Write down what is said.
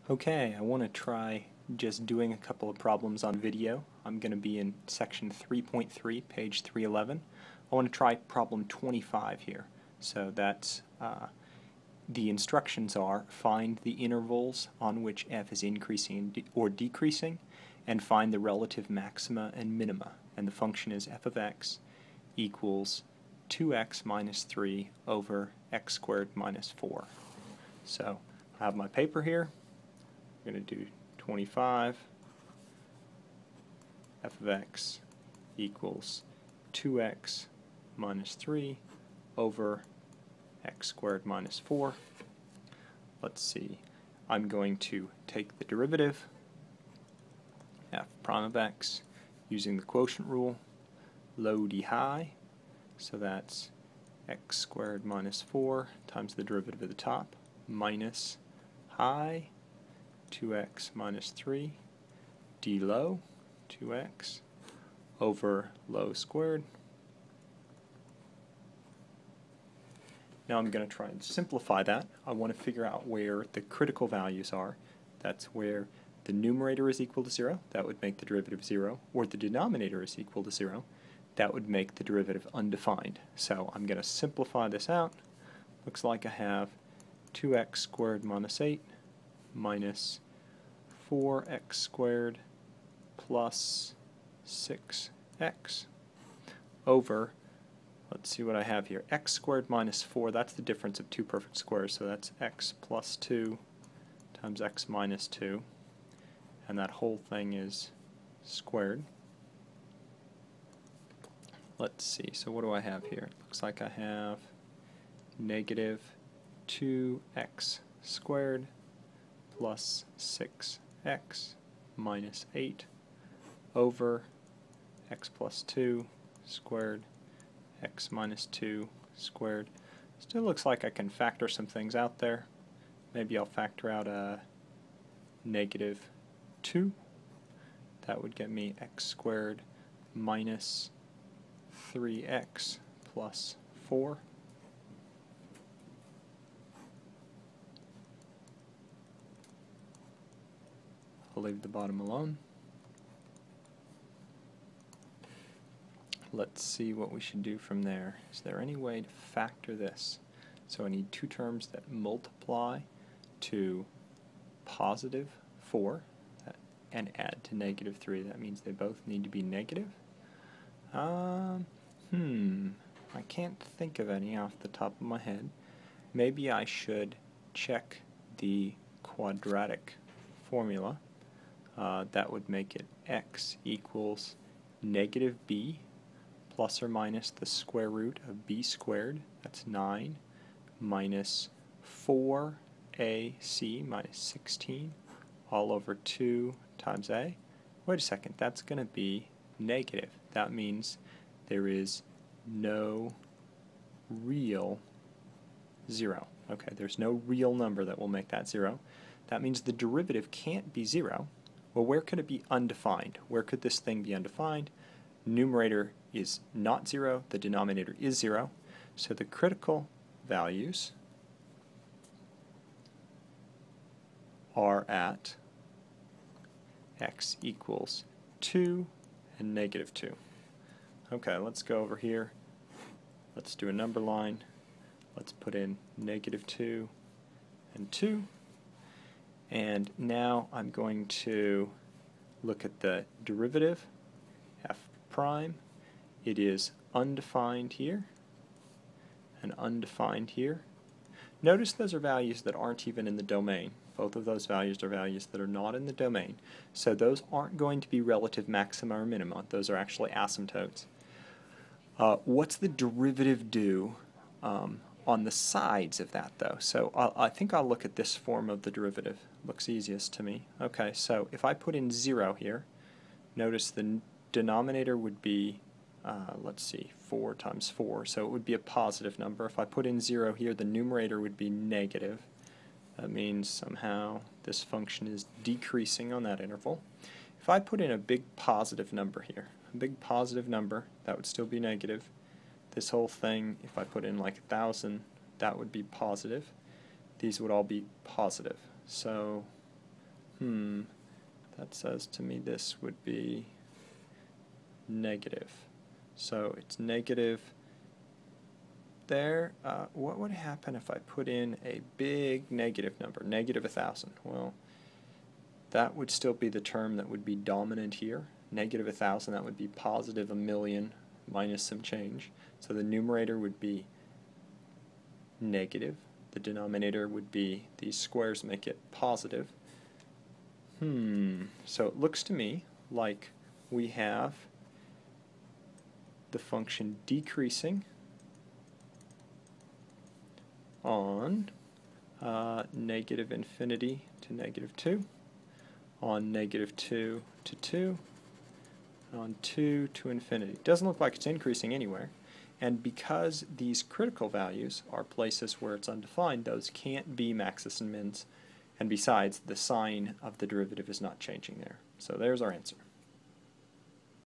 Okay, I want to try just doing a couple of problems on video. I'm going to be in section 3.3, page 311. I want to try problem 25 here. So that's the instructions are find the intervals on which f is increasing or decreasing, and find the relative maxima and minima. And the function is f of x equals 2x minus 3 over x squared minus 4. So I have my paper here. We're going to do 25, f of x equals 2x minus 3 over x squared minus 4. Let's see, I'm going to take the derivative, f prime of x, using the quotient rule, low d high, so that's x squared minus 4 times the derivative of the top, minus high, 2x minus 3, d low, 2x, over low squared. Now I'm going to try and simplify that. I want to figure out where the critical values are. That's where the numerator is equal to 0, that would make the derivative 0, or the denominator is equal to 0, that would make the derivative undefined. So I'm going to simplify this out. Looks like I have 2x squared minus 8 minus 4x squared plus 6x over, let's see what I have here, x squared minus 4, that's the difference of two perfect squares, so that's x plus 2 times x minus 2, and that whole thing is squared. Let's see, so what do I have here? It looks like I have negative 2x squared plus 6x minus 8 over x plus 2 squared x minus 2 squared. Still looks like I can factor some things out there. Maybe I'll factor out a negative 2. That would get me x squared minus 3x plus 4. I'll leave the bottom alone. Let's see what we should do from there. Is there any way to factor this? So I need two terms that multiply to positive 4 and add to negative 3. That means they both need to be negative. I can't think of any off the top of my head. Maybe I should check the quadratic formula. That would make it x equals negative b plus or minus the square root of b squared, that's 9, minus 4ac minus 16 all over 2 times a. Wait a second, that's going to be negative. That means there is no real 0. Okay, there's no real number that will make that 0. That means the derivative can't be 0. Well, where could it be undefined? Where could this thing be undefined? Numerator is not 0, the denominator is 0, so the critical values are at x equals 2 and negative 2. Okay, let's go over here. Let's do a number line. Let's put in negative 2 and 2. And now I'm going to look at the derivative, f prime. It is undefined here and undefined here. Notice those are values that aren't even in the domain. Both of those values are values that are not in the domain. So those aren't going to be relative maxima or minima. Those are actually asymptotes. What's the derivative do on the sides of that, though? So I think I'll look at this form of the derivative. Looks easiest to me. Okay, so if I put in 0 here, notice the denominator would be, let's see, 4 times 4, so it would be a positive number. If I put in 0 here, the numerator would be negative. That means somehow this function is decreasing on that interval. If I put in a big positive number here, a big positive number, that would still be negative. This whole thing, if I put in like 1,000, that would be positive. These would all be positive. So That says to me this would be negative. So it's negative there. What would happen if I put in a big negative number, negative 1,000? Well, that would still be the term that would be dominant here. Negative 1,000, that would be positive 1,000,000 minus some change. So the numerator would be negative. The denominator would be, these squares make it positive. So it looks to me like we have the function decreasing on negative infinity to negative 2, on negative 2 to 2, on 2 to infinity. It doesn't look like it's increasing anywhere. And because these critical values are places where it's undefined, those can't be maxes and mins. And besides, the sign of the derivative is not changing there. So there's our answer.